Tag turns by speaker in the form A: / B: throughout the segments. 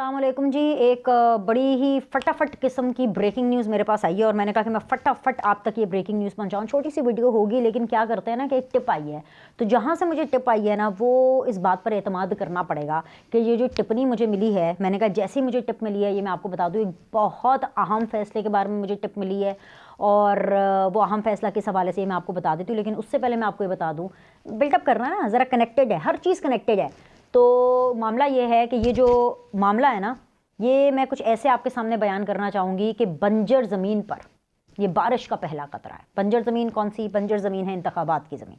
A: अस्सलामुअलैकुम जी। एक बड़ी ही फटाफट किस्म की ब्रेकिंग न्यूज़ मेरे पास आई है और मैंने कहा कि मैं फटाफट आप तक ये ब्रेकिंग न्यूज़ पहुंचाऊं। छोटी सी वीडियो होगी लेकिन क्या करते हैं ना कि एक टिप आई है, तो जहां से मुझे टिप आई है ना वो इस बात पर एतमाद करना पड़ेगा कि ये जो टिप्पणी मुझे मिली है, मैंने कहा जैसी मुझे टिप मिली है ये मैं आपको बता दूँ। एक बहुत अहम फैसले के बारे में मुझे टिप मिली है और वो अहम फैसला किस हवाले से मैं आपको बता देती हूँ। लेकिन उससे पहले मैं आपको ये बता दूँ, बिल्टअप करना ना ज़रा कनेक्टेड है, हर चीज़ कनेक्टेड है। तो मामला ये है कि ये जो मामला है ना, ये मैं कुछ ऐसे आपके सामने बयान करना चाहूँगी कि बंजर ज़मीन पर ये बारिश का पहला कतरा है। बंजर ज़मीन कौन सी? बंजर ज़मीन है इंतखाबात की ज़मीन।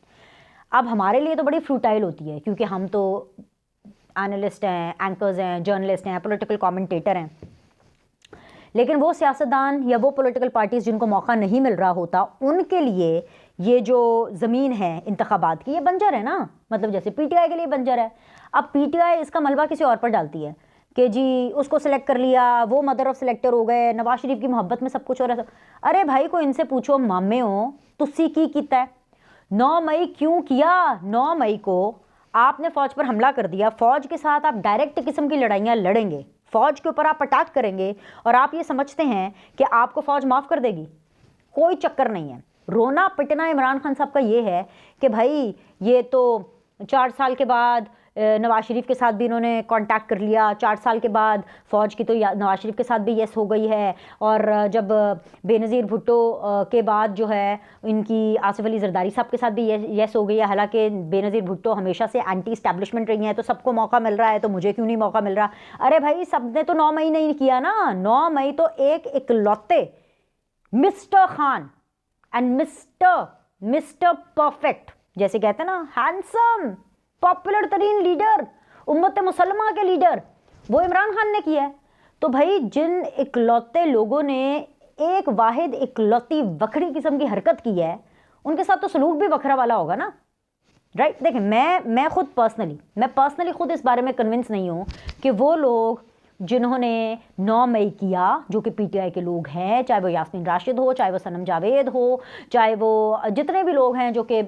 A: अब हमारे लिए तो बड़ी फ्रूटाइल होती है क्योंकि हम तो एनालिस्ट हैं, एंकर्स हैं, जर्नलिस्ट हैं, पॉलिटिकल कमेंटेटर हैं। लेकिन वो सियासतदान या वो पॉलिटिकल पार्टीज़ जिनको मौका नहीं मिल रहा होता, उनके लिए ये जो ज़मीन है इंतखाबात की, ये बंजर है ना। मतलब जैसे पीटीआई के लिए बंजर है। अब पीटीआई इसका मलबा किसी और पर डालती है कि जी उसको सिलेक्ट कर लिया, वो मदर ऑफ सिलेक्टर हो गए, नवाज शरीफ की मोहब्बत में सब कुछ हो रहा है। अरे भाई को इनसे पूछो, मामे हो तुसी की किता है? 9 मई क्यों किया? 9 मई को आपने फ़ौज पर हमला कर दिया। फ़ौज के साथ आप डायरेक्ट किस्म की लड़ाइयाँ लड़ेंगे, फ़ौज के ऊपर आप अटैक करेंगे और आप ये समझते हैं कि आपको फ़ौज माफ़ कर देगी। कोई चक्कर नहीं है। रोना पिटना इमरान खान साहब का ये है कि भाई ये तो 4 साल के बाद नवाज शरीफ के साथ भी इन्होंने कांटेक्ट कर लिया, 4 साल के बाद फ़ौज की तो नवाज शरीफ के साथ भी येस हो गई है। और जब बेनज़ीर भुट्टो के बाद जो है इनकी आसिफ अली जरदारी साहब के साथ भी येस हो गई है। हालांकि बेनज़ीर भुट्टो हमेशा से एंटी इस्टेब्लिशमेंट रही हैं, तो सबको मौका मिल रहा है, तो मुझे क्यों नहीं मौका मिल रहा? अरे भाई सब ने तो 9 मई नहीं किया ना। 9 मई तो एक इकलौते mister Khan and mister perfect, जैसे कहते हैं ना, हैंडसम पॉपुलर तरीन लीडर, उम्मत मुसलमा के लीडर, वो इमरान खान ने किया है। तो भाई जिन इकलौते लोगों ने एक वाहिद इकलौती वखरी किस्म की हरकत की है, उनके साथ तो सलूक भी वखरा वाला होगा ना, राइट? देखिए मैं खुद पर्सनली खुद इस बारे में कन्विंस नहीं हूँ कि वो लोग जिन्होंने 9 मई किया, जो कि पीटीआई के लोग हैं, चाहे वो यास्मीन राशिद हो, चाहे वो सनम जावेद हो, चाहे वो जितने भी लोग हैं जो कि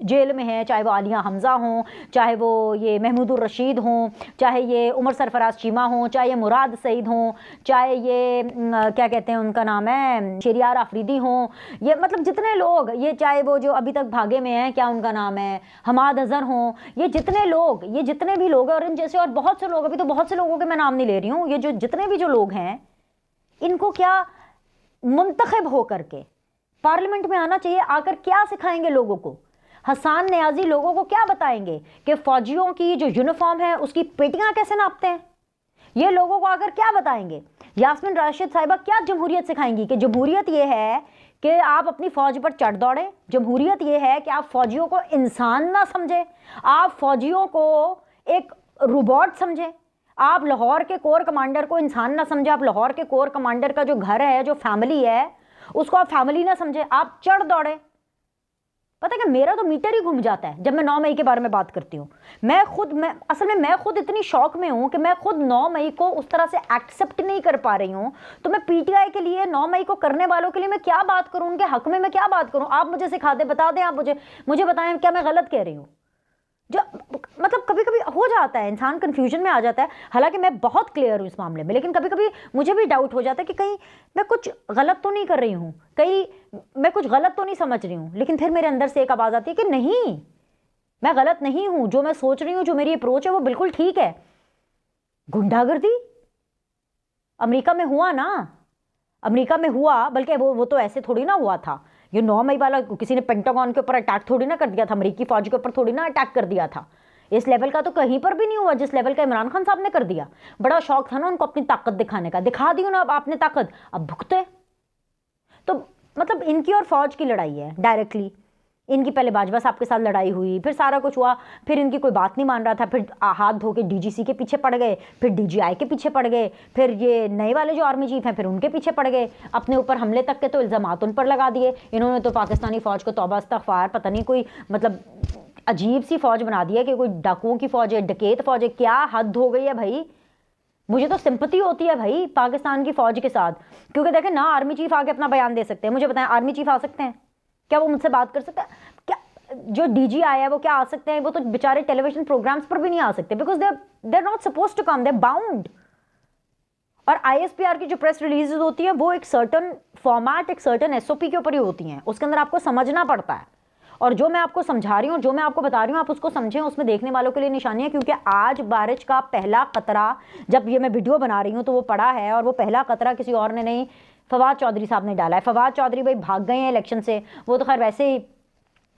A: जेल में हैं, चाहे वो आलिया हमज़ा हों, चाहे वो ये महमूदुर रशीद हों, चाहे ये उमर सरफराज चीमा हों, चाहे ये मुराद सईद हों, चाहे ये क्या कहते हैं उनका नाम है शरियार आफरीदी हों, ये मतलब जितने लोग, ये चाहे वो जो अभी तक भागे में हैं, क्या उनका नाम है, हमाद अजहर हों, ये जितने लोग, ये जितने भी लोग हैं, और इन जैसे और बहुत से लोग, अभी तो बहुत से लोगों के नाम नहीं ले रही हूं, ये जो जितने भी जो लोग हैं, इनको क्या मुंतखब होकर के पार्लियामेंट में आना चाहिए। आकर क्या सिखाएंगे लोगों को? हसन नियाजी लोगों को क्या बताएंगे कि फौजियों की जो यूनिफॉर्म है उसकी पेटियां कैसे नापते हैं? ये लोगों को आकर क्या बताएंगे? यास्मीन राशिद साहिबा क्या जमहूरियत सिखाएंगी कि जमहूरियत ये है कि आप अपनी फौज पर चढ़ दौड़े, जमहूरियत ये है कि आप फौजियों को इंसान ना समझे, आप फौजियों को एक रोबोट समझे, आप लाहौर के कोर कमांडर को इंसान ना समझे, आप लाहौर के कोर कमांडर का जो घर है, जो फैमिली है, उसको आप फैमिली ना समझे, आप चढ़ दौड़े। पता है कि मेरा तो मीटर ही घूम जाता है जब मैं 9 मई के बारे में बात करती हूँ। मैं खुद इतनी शौक में हूँ कि मैं खुद 9 मई को उस तरह से एक्सेप्ट नहीं कर पा रही हूँ। तो मैं पीटीआई के लिए, 9 मई को करने वालों के लिए मैं क्या बात करूँ, उनके हक में मैं क्या बात करूँ? आप मुझे सिखा दें, बता दें, आप मुझे बताएं क्या मैं गलत कह रही हूँ। जो मतलब कभी कभी हो जाता है, इंसान कंफ्यूजन में आ जाता है। हालांकि मैं बहुत क्लियर हूँ इस मामले में, लेकिन कभी कभी मुझे भी डाउट हो जाता है कि कहीं मैं कुछ गलत तो नहीं कर रही हूँ, कहीं मैं कुछ गलत तो नहीं समझ रही हूँ। लेकिन फिर मेरे अंदर से एक आवाज़ आती है कि नहीं, मैं गलत नहीं हूँ, जो मैं सोच रही हूँ, जो मेरी अप्रोच है वो बिल्कुल ठीक है। गुंडागर्दी अमेरिका में हुआ ना, अमेरिका में हुआ, बल्कि वो तो ऐसे थोड़ी ना हुआ था। ये 9 मई वाला किसी ने पेंटागन के ऊपर अटैक थोड़ी ना कर दिया था, अमेरिकी फौज के ऊपर थोड़ी ना अटैक कर दिया था। इस लेवल का तो कहीं पर भी नहीं हुआ जिस लेवल का इमरान खान साहब ने कर दिया। बड़ा शौक था ना उनको अपनी ताकत दिखाने का, दिखा दी ना अब आपने ताकत, अब भुगते। तो मतलब इनकी और फौज की लड़ाई है डायरेक्टली। इनकी पहले बाजवा साहब के साथ लड़ाई हुई, फिर सारा कुछ हुआ, फिर इनकी कोई बात नहीं मान रहा था, फिर हाथ धो के डीजीसी के पीछे पड़ गए, फिर डीजीआई के पीछे पड़ गए, फिर ये नए वाले जो आर्मी चीफ हैं फिर उनके पीछे पड़ गए। अपने ऊपर हमले तक के तो इल्ज़ामात उन पर लगा दिए इन्होंने। तो पाकिस्तानी फ़ौज को तौबा इस्तग़फ़ार, पता नहीं कोई मतलब अजीब सी फ़ौज बना दी है कि कोई डाकुओं की फ़ौज है, डकैत फ़ौज है। क्या हद हो गई है भाई। मुझे तो सिंपैथी होती है भाई पाकिस्तान की फ़ौज के साथ, क्योंकि देखें ना आर्मी चीफ आके अपना बयान दे सकते हैं। मुझे बताएं, आर्मी चीफ आ सकते हैं क्या? वो मुझसे बात कर सकते हैं क्या? जो डीजी आया है वो क्या आ सकते हैं? वो तो बेचारे टेलीविजन प्रोग्राम्स पर भी नहीं आ सकते, because they are not suppose to come, they bound. और ISPR की जो प्रेस रिलीज होती है वो एक सर्टन फॉर्मेट, एक सर्टन SOP के ऊपर ही होती हैं, उसके अंदर आपको समझना पड़ता है। और जो मैं आपको समझा रही हूँ, जो मैं आपको बता रही हूँ, आप उसको समझें, उसमें देखने वालों के लिए निशानी है। क्योंकि आज बारिश का पहला कतरा, जब ये मैं वीडियो बना रही हूँ तो वो पड़ा है, और वो पहला कतरा किसी और ने नहीं, फवाद चौधरी साहब ने डाला है। फवाद चौधरी भाई भाग गए हैं इलेक्शन से, वो तो खैर वैसे ही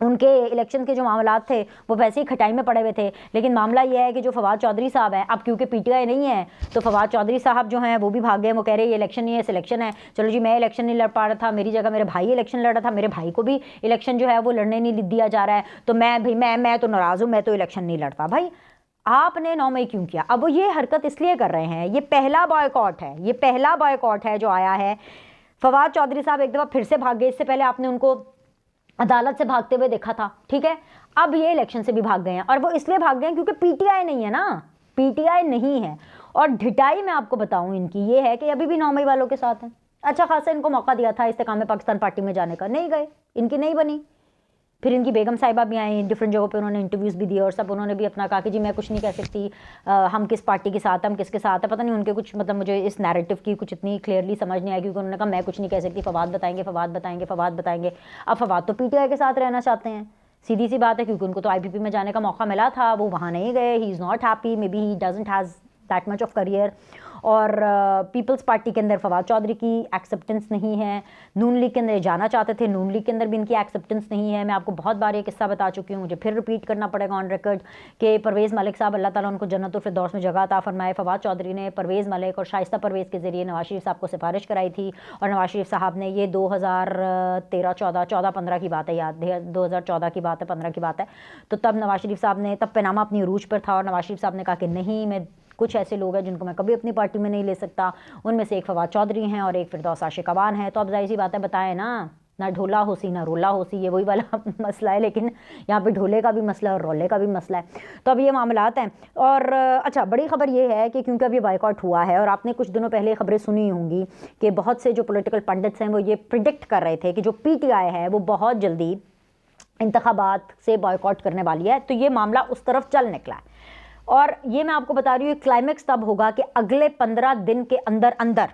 A: उनके इलेक्शन के जो मामला थे वो वैसे ही खटाई में पड़े हुए थे। लेकिन मामला ये है कि जो फवाद चौधरी साहब हैं, अब क्योंकि PTI नहीं है तो फवाद चौधरी साहब जो हैं वो भी भाग गए। वो कह रहे हैं ये इलेक्शन नहीं है, सिलेक्शन है। चलो जी, मैं इलेक्शन नहीं लड़ पा रहा था, मेरी जगह मेरे भाई इलेक्शन लड़ रहा था, मेरे भाई को भी इलेक्शन जो है वो लड़ने नहीं दिया जा रहा है, तो मैं तो नाराज़ हूँ, मैं तो इलेक्शन नहीं लड़ता। भाई आपने 9 मई क्यों किया? अब वो ये हरकत इसलिए कर रहे हैं, ये पहला बॉयकॉट है, ये पहला बॉयकॉट है जो आया है। फवाद चौधरी साहब एक दफ़ा फिर से भाग गए, इससे पहले आपने उनको अदालत से भागते हुए देखा था, ठीक है। अब ये इलेक्शन से भी भाग गए हैं, और वो इसलिए भाग गए हैं क्योंकि PTI नहीं है ना, PTI नहीं है। और ढिटाई मैं आपको बताऊं इनकी ये है कि अभी भी 9 मई वालों के साथ हैं। अच्छा खासा इनको मौका दिया था इस्तेकाम पाकिस्तान पार्टी में जाने का, नहीं गए, इनकी नहीं बनी। फिर इनकी बेगम साहिबा भी आई, डिफरेंट जगहों पे उन्होंने इंटरव्यूज़ भी दिए, और सब उन्होंने भी अपना कहा कि जी मैं कुछ नहीं कह सकती, हम किस पार्टी के साथ, हम किसके साथ है, पता नहीं उनके कुछ, मतलब मुझे इस नैरेटिव की कुछ इतनी क्लियरली समझ नहीं आई, क्योंकि उन्होंने कहा मैं कुछ नहीं कह सकती, फवाद बताएंगे, फवाद बताएंगे, फवाद बताएंगे। अब फवाद तो PTI के साथ रहना चाहते हैं, सीधी सी बात है, क्योंकि उनको तो IPP में जाने का मौका मिला था, वो वहाँ नहीं गए। He is not happy, may be he doesn't has that much of career. और पीपल्स पार्टी के अंदर फवाद चौधरी की एक्सेप्टेंस नहीं है। नून लीग के अंदर जाना चाहते थे, नून लीग के अंदर भी इनकी एक्सेप्टेंस नहीं है। मैं आपको बहुत बार ये किस्सा बता चुकी हूँ, मुझे फिर रिपीट करना पड़ेगा ऑन रिकॉर्ड कि परवेज़ मलिक साहब, अल्लाह ताला उनको जन्नतुल फिरदौस में जगह अता फरमाए, फवाद चौधरी ने परवेज़ मलिक और शाइस्ता परवेज़ के ज़रिए नवाज शरीफ साहब को सिफारिश कराई थी। और नवाज शरीफ साहब ने ये 2013-14 की बात है, याद 2014 की बात है, 15 की बात है, तो तब नवाज शरीफ साहब ने, तब पैनामा अपनी अरूज पर था, और नवाज शरीफ साहब ने कहा कि नहीं, मैं कुछ ऐसे लोग हैं जिनको मैं कभी अपनी पार्टी में नहीं ले सकता, उनमें से एक फवाद चौधरी हैं और एक फिरदौस आशिक अवान है। तो अब जाहिर सी बात है, बताएं ना ढोला होसी ना रोला होसी, ये वही वाला मसला है। लेकिन यहाँ पे ढोले का भी मसला है और रोले का भी मसला है। तो अब ये मामलात हैं। और अच्छा, बड़ी खबर ये है कि क्योंकि अब ये बाइकआउट हुआ है, और आपने कुछ दिनों पहले खबरें सुनी होंगी कि बहुत से जो पॉलिटिकल पंडित्स हैं वो ये प्रिडिक्ट कर रहे थे कि जो PTI है वो बहुत जल्दी इंतखाबात से बाइकआउट करने वाली है। तो ये मामला उस तरफ चल निकला है, और ये मैं आपको बता रही हूँ क्लाइमेक्स तब होगा कि अगले 15 दिन के अंदर अंदर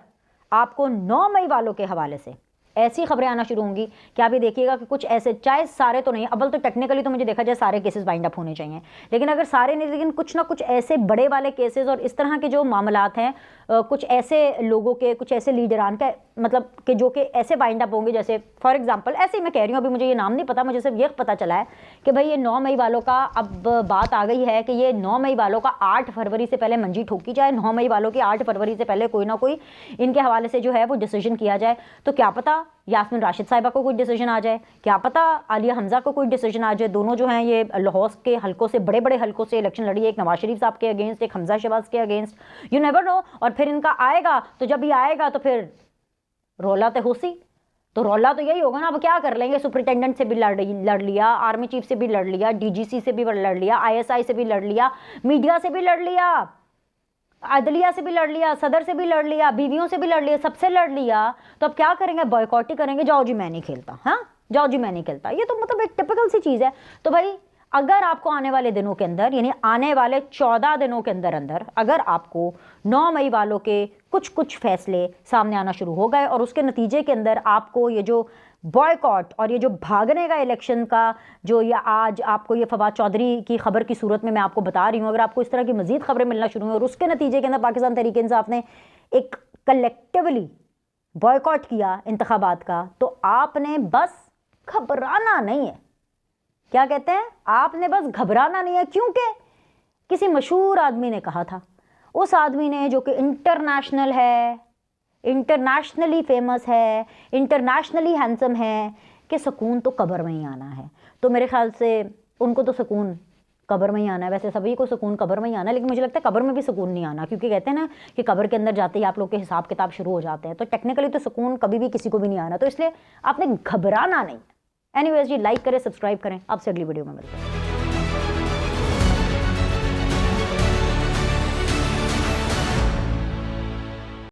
A: आपको 9 मई वालों के हवाले से ऐसी खबरें आना शुरू होंगी कि आप ये देखिएगा कि कुछ ऐसे, चाहे सारे तो नहीं, अव्वल तो टेक्निकली तो मुझे देखा जाए सारे केसेस बाइंड अप होने चाहिए, लेकिन अगर सारे नहीं, लेकिन कुछ ना कुछ ऐसे बड़े वाले केसेस और इस तरह के जो मामलात हैं, कुछ ऐसे लोगों के, कुछ ऐसे लीडरान का, मतलब कि जो कि ऐसे बाइंड अप होंगे। जैसे फॉर एग्जांपल, ऐसे ही मैं कह रही हूँ, अभी मुझे ये नाम नहीं पता, मुझे सिर्फ ये पता चला है कि भाई ये 9 मई वालों का अब बात आ गई है कि ये 9 मई वालों का 8 फरवरी से पहले मंजी ठोकी जाए, 9 मई वालों की 8 फरवरी से पहले कोई ना कोई इनके हवाले से जो है वो डिसीजन किया जाए। तो क्या पता यास्मीन राशिद साहिबा को कोई डिसीजन आ जाए, क्या पता आलिया हमजा को कोई डिसीजन आ जाए। दोनों जो हैं ये लाहौर के हलकों से, बड़े बड़े हलकों से इलेक्शन लड़ी है, एक नवाज शरीफ साहब के अगेंस्ट, एक हमजा शहबाज के अगेंस्ट, यू नेवर नो। और फिर इनका आएगा, तो जब ये आएगा तो फिर रोला तो होसी, तो रोला तो यही होगा ना। अब क्या कर लेंगे, सुपरिटेंडेंट से भी लड़ लिया, आर्मी चीफ से भी लड़ लिया, DGC से भी लड़ लिया, ISI से भी लड़ लिया, मीडिया से भी लड़ लिया, अदलिया से भी लड़ लिया, सदर से भी लड़ लिया, बीवियों से भी लड़ लिया, सबसे लड़ लिया। तो अब क्या करेंगे, बॉयकॉट ही करेंगे, जाओ जी मैं नहीं खेलता, हाँ जाओ जी मैं नहीं खेलता। ये तो मतलब एक टिपिकल सी चीज़ है। तो भाई अगर आपको आने वाले दिनों के अंदर, यानी आने वाले 14 दिनों के अंदर अंदर अगर आपको 9 मई वालों के कुछ फैसले सामने आना शुरू हो गए, और उसके नतीजे के अंदर आपको ये जो बॉयकॉट और ये जो भागने का इलेक्शन का जो ये आज आपको ये फवाद चौधरी की खबर की सूरत में मैं आपको बता रही हूँ, अगर आपको इस तरह की मजीद खबरें मिलना शुरू हुई और उसके नतीजे के अंदर पाकिस्तान तहरीक इंसाफ ने एक कलेक्टिवली बॉयकॉट किया इंतखाबात का, तो आपने बस घबराना नहीं है। क्या कहते हैं, आपने बस घबराना नहीं है, क्योंकि किसी मशहूर आदमी ने कहा था, उस आदमी ने जो कि इंटरनेशनल है, इंटरनेशनली फेमस है, इंटरनेशनली हैंडसम है, कि सुकून तो कब्र में ही आना है। तो मेरे ख्याल से उनको तो सुकून कब्र में ही आना है। वैसे सभी को सुकून कब्र में ही आना है, लेकिन मुझे लगता है कब्र में भी सुकून नहीं आना, क्योंकि कहते हैं ना कि कब्र के अंदर जाते ही आप लोग के हिसाब किताब शुरू हो जाते हैं। तो टेक्निकली तो सुकून कभी भी किसी को भी नहीं आना, तो इसलिए आपने घबराना नहीं। एनीवेज जी, लाइक करें, सब्सक्राइब करें, आपसे अगली वीडियो में मिलते हैं।